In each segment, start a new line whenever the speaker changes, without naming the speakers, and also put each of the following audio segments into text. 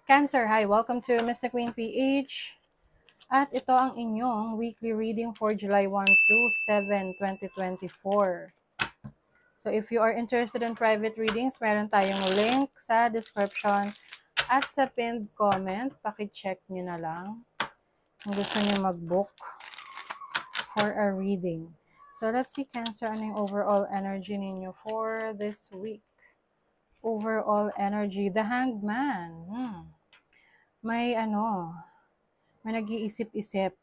Cancer, hi! Welcome to Mr. Queen PH. At ito ang inyong weekly reading for July 1 to 7, 2024. So if you are interested in private readings, meron tayong link sa description at sa pinned comment. Paki-check nyo na lang kung gusto nyo mag-book for a reading. So let's see, Cancer, ano yung overall energy ninyo for this week? Overall energy, the Hanged Man. May nag-iisip-isip.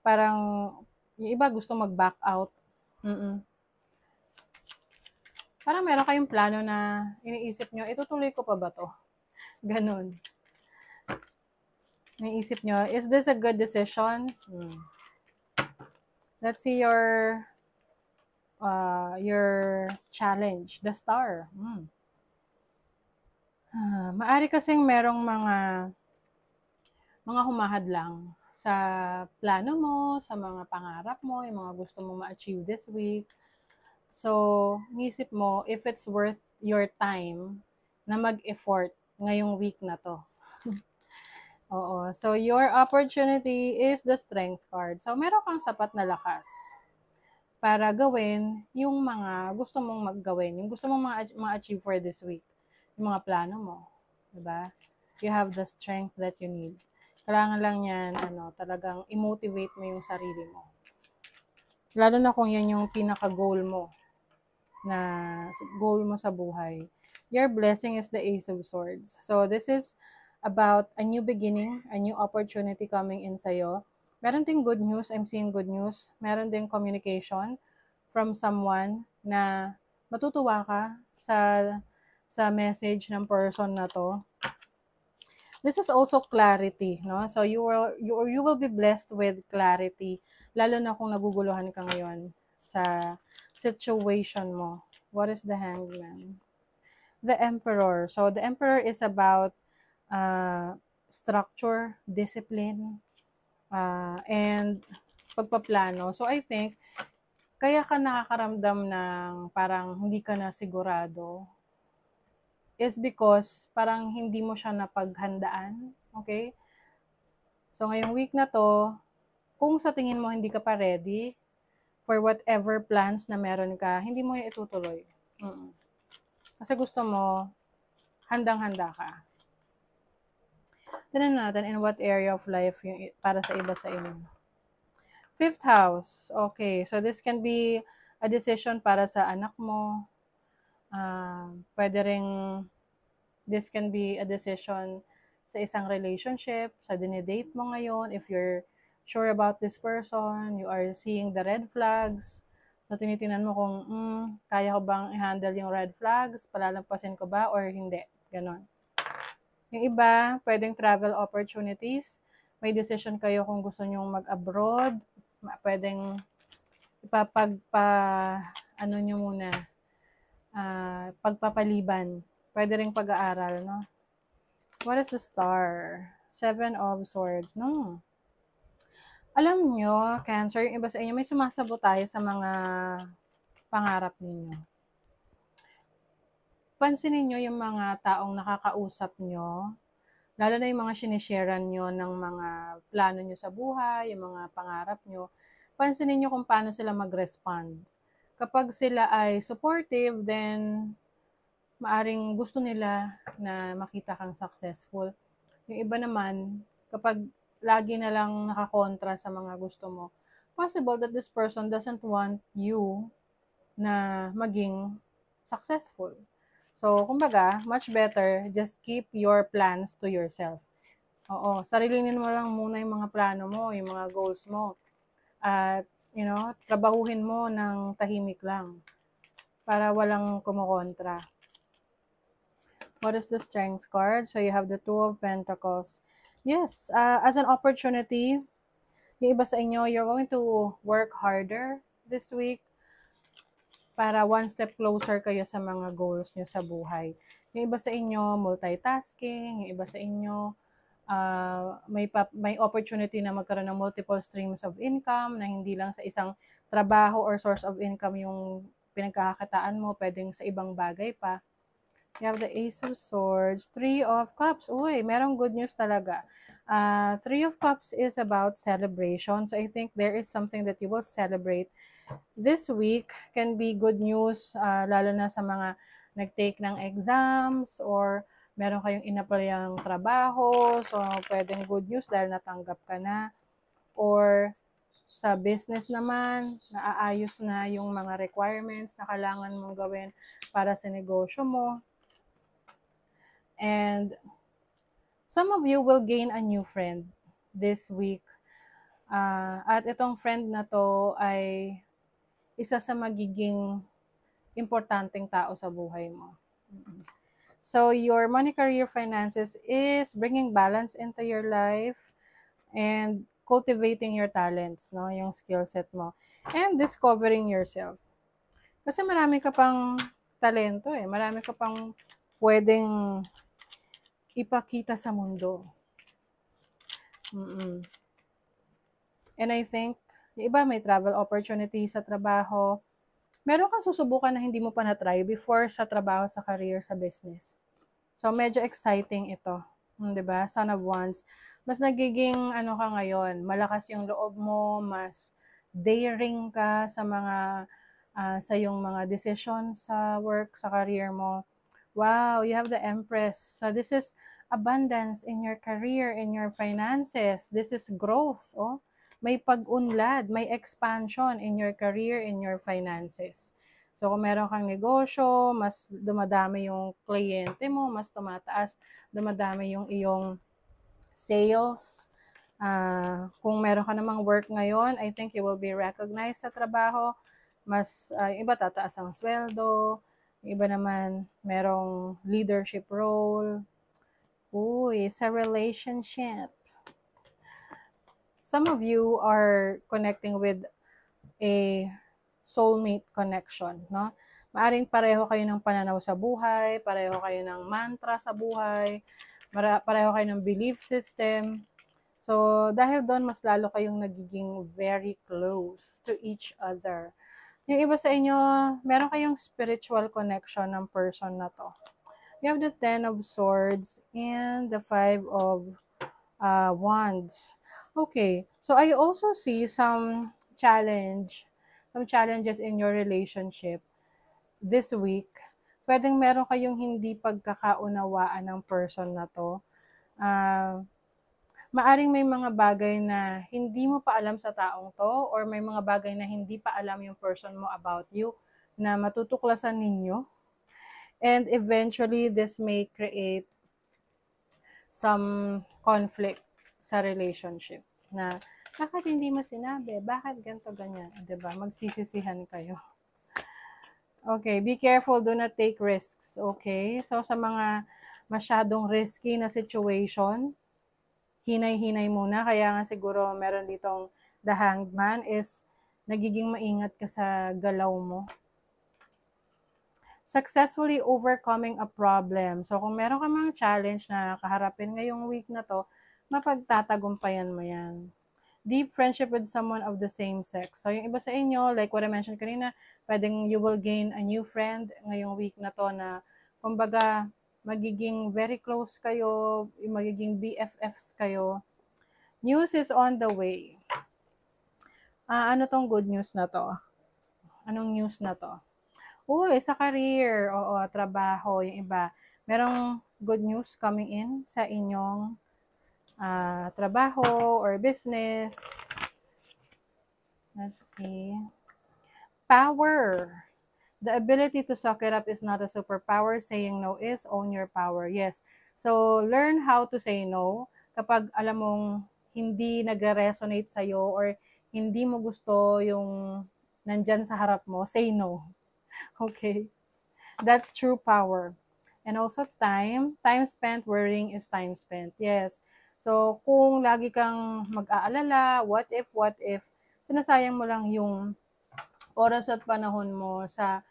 Parang yung iba gusto mag-back out. Parang meron kayong plano na iniisip nyo, itutuloy ko pa ba to? Ganun. Iniisip nyo, is this a good decision? Let's see your challenge, the Star. Maari kasing merong mga humahadlang sa plano mo, sa mga pangarap mo, yung mga gusto mo ma-achieve this week. So, nisip mo if it's worth your time na mag-effort ngayong week na to. Oo. So, your opportunity is the Strength card. So, meron kang sapat na lakas para gawin yung mga gusto mong maggawin, yung gusto mong ma-achieve for this week, yung mga plano mo. Diba? You have the strength that you need. Kailangan lang yan, talagang i-motivate mo yung sarili mo. Lalo na kung yan yung pinaka-goal mo sa buhay. Your blessing is the Ace of Swords. So, this is about a new beginning, a new opportunity coming in sa'yo. Meron ding good news. I'm seeing good news. Meron ding communication from someone na matutuwa ka sa message ng person na to. This is also clarity, no? So you will be blessed with clarity, lalo na kung naguguluhan ka ngayon sa situation mo. What is the Hanged Man? The Emperor. So the Emperor is about structure, discipline, and pagpaplano. So I think kaya ka nakakaramdam ng parang hindi ka na sigurado is because parang hindi mo siya napaghandaan. Okay? So, ngayong week na to, kung sa tingin mo hindi ka pa ready for whatever plans na meron ka, hindi mo yung itutuloy. Kasi gusto mo, handang-handa ka. Tignan natin in what area of life yung para sa iba sa inyo. 5th house. Okay, so this can be a decision para sa anak mo. Pwede ring this can be a decision sa isang relationship, sa dinidate mo ngayon, if you're sure about this person, you are seeing the red flags, so tinitingnan mo kung, kaya ko bang i-handle yung red flags, palalampasin ko ba or hindi, ganon. Yung iba, pwedeng travel opportunities, may decision kayo kung gusto nyong mag-abroad, pwedeng pagpapaliban, pwede ring pag-aaral, no? What is the Star? 7 of Swords, no? Alam nyo, Cancer, yung iba sa inyo, may sumasabotahe sa mga pangarap ninyo. Pansinin nyo yung mga taong nakakausap nyo, lalo na yung mga sinisharean nyo ng mga plano nyo sa buhay, yung mga pangarap nyo, pansinin nyo kung paano sila mag-respond. Kapag sila ay supportive, then maaring gusto nila na makita kang successful. Yung iba naman, kapag lagi na lang nakakontra sa mga gusto mo, possible that this person doesn't want you na maging successful. So, kumbaga, much better, just keep your plans to yourself. Oo, sarilinin mo lang muna yung mga plano mo, yung mga goals mo. At, trabahuhin mo ng tahimik lang para walang kumukontra. What is the Strength card? So you have the Two of Pentacles. Yes, as an opportunity, yung iba sa inyo, you're going to work harder this week para one step closer kayo sa mga goals nyo sa buhay. Yung iba sa inyo, multitasking. Yung iba sa inyo, may opportunity na magkaroon ng multiple streams of income na hindi lang sa isang trabaho or source of income yung pinagkakakitaan mo, pwedeng sa ibang bagay pa. You have the Ace of Swords, Three of Cups. Uy, merong good news talaga. Three of Cups is about celebration. So I think there is something that you will celebrate this week. Can be good news, lalo na sa mga nag-take ng exams or meron kayong inapalayang trabaho. So pwedeng good news dahil natanggap ka na. Or sa business naman, naaayos na yung mga requirements na kailangan mong gawin para sa negosyo mo. And some of you will gain a new friend this week. At itong friend na to ay isa sa magiging importanteng tao sa buhay mo. So your money, career, finances is bringing balance into your life and cultivating your talents, no, yung skill set mo. And discovering yourself. Kasi marami ka pang talento eh. Marami ka pang pwedeng ipakita sa mundo. And I think, yung iba may travel opportunity sa trabaho. Meron kang susubukan na hindi mo pa na-try before sa trabaho, sa career, sa business. So, medyo exciting ito. Diba? Son of Wands. Mas nagiging, ka ngayon, malakas yung loob mo, mas daring ka sa mga, sa yung mga decision sa work, sa career mo. Wow, you have the Empress. So, this is abundance in your career, in your finances. This is growth, oh. May pag-unlad, may expansion in your career, in your finances. So, kung meron kang negosyo, mas dumadami yung kliyente mo, mas tumataas, dumadami yung iyong sales. Kung meron ka namang work ngayon, I think you will be recognized sa trabaho. Mas, iba tataas ang sweldo. Iba naman, merong leadership role. Uy, sa relationship. Some of you are connecting with a soulmate connection, no? Maaring pareho kayo ng pananaw sa buhay, pareho kayo ng mantra sa buhay, pareho kayo ng belief system. So, dahil doon, mas lalo kayong nagiging very close to each other. Yung iba sa inyo, meron kayong spiritual connection ng person na to. You have the Ten of Swords and the Five of Wands. Okay, so I also see some challenges in your relationship this week. Pwedeng meron kayong hindi pagkakaunawaan ng person na to. Maaring may mga bagay na hindi mo pa alam sa taong to, or may mga bagay na hindi pa alam yung person mo about you na matutuklasan ninyo. And eventually, this may create some conflict sa relationship. Na, bakit hindi mo sinabi? Bakit ganito, ganyan? Diba? Magsisisihan kayo. Okay, be careful. Do not take risks. Okay? So, sa mga masyadong risky na situation, hinay-hinay muna. Kaya nga siguro meron ditong the Hanged Man is nagiging maingat ka sa galaw mo. Successfully overcoming a problem. So, kung meron ka mga challenge na kaharapin ngayong week na to, mapagtatagumpayan mo yan. Deep friendship with someone of the same sex. So, yung iba sa inyo, like what I mentioned kanina, pwedeng you will gain a new friend ngayong week na to na, kumbaga, magiging very close kayo, magiging BFFs kayo. News is on the way. Ano tong good news na to? Anong news na to? Uy, sa career, oo, trabaho, yung iba. Merong good news coming in sa inyong trabaho or business. Let's see. Power. The ability to suck it up is not a superpower. Saying no is. Own your power. Yes. So, learn how to say no. Kapag alam mong hindi nagre-resonate sa'yo or hindi mo gusto yung nandyan sa harap mo, say no. Okay? That's true power. And also time. Time spent worrying is time spent. Yes. So, kung lagi kang mag-aalala, what if, sinasayang mo lang yung oras at panahon mo sa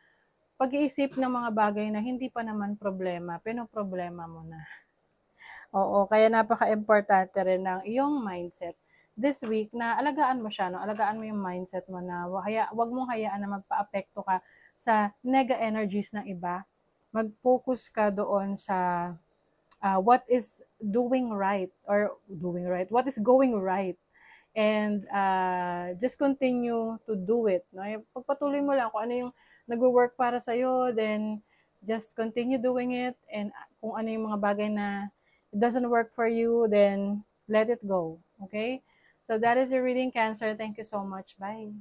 pag-iisip ng mga bagay na hindi pa naman problema, pinoproblema mo na. Oo, kaya napaka-importante rin ng iyong mindset this week na alagaan mo siya, no? Alagaan mo yung mindset mo na wag mong hayaan na magpa-apekto ka sa nega energies ng iba. mag-focus ka doon sa what is doing right, what is going right. And just continue to do it. No? Pagpatuloy mo lang kung ano yung nag-work para sa'yo, then just continue doing it. And kung ano yung mga bagay na it doesn't work for you, then let it go. Okay? So that is your reading, Cancer. Thank you so much. Bye.